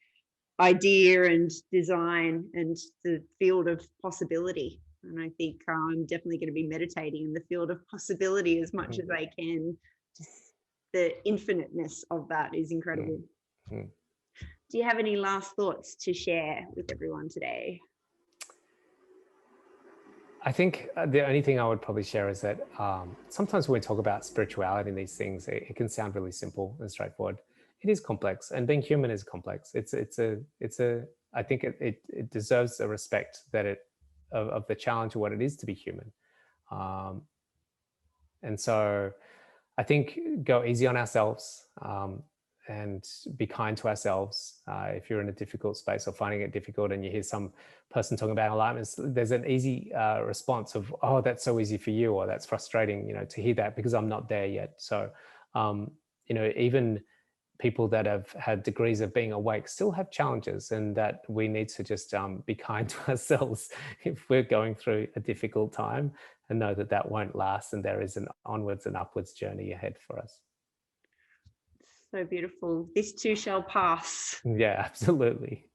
idea and design and the field of possibility. And I think I'm definitely going to be meditating in the field of possibility as much as I can. Just the infiniteness of that is incredible. Do you have any last thoughts to share with everyone today? I think the only thing I would probably share is that sometimes when we talk about spirituality and these things, it can sound really simple and straightforward. It is complex, and being human is complex. I think it deserves a respect that of the challenge of what it is to be human. And so I think go easy on ourselves, and be kind to ourselves. If you're in a difficult space or finding it difficult and you hear some person talking about alignments, there's an easy response of, oh, that's so easy for you, or that's frustrating, to hear that, because I'm not there yet. So, even people that have had degrees of being awake still have challenges, and that we need to just be kind to ourselves if we're going through a difficult time, and know that that won't last, and there is an onwards and upwards journey ahead for us. So beautiful. This too shall pass. Yeah, absolutely.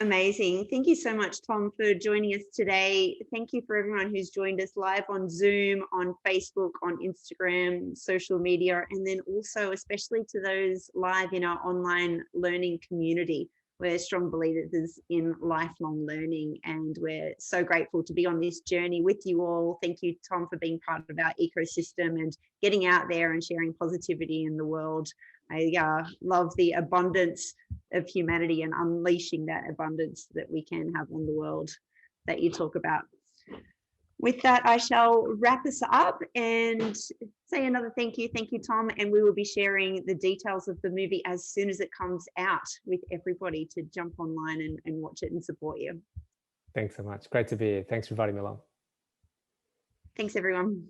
Amazing. Thank you so much, Tom, for joining us today. Thank you for everyone who's joined us live on Zoom, on Facebook, on Instagram, social media, and then also especially to those live in our online learning community. We're strong believers in lifelong learning, and we're so grateful to be on this journey with you all. Thank you, Tom, for being part of our ecosystem and getting out there and sharing positivity in the world. I love the abundance of humanity and unleashing that abundance that we can have on the world that you talk about. With that, I shall wrap us up and say another thank you. Thank you, Tom. And we will be sharing the details of the movie as soon as it comes out with everybody to jump online and watch it and support you. Thanks so much. Great to be here. Thanks for inviting me along. Thanks, everyone.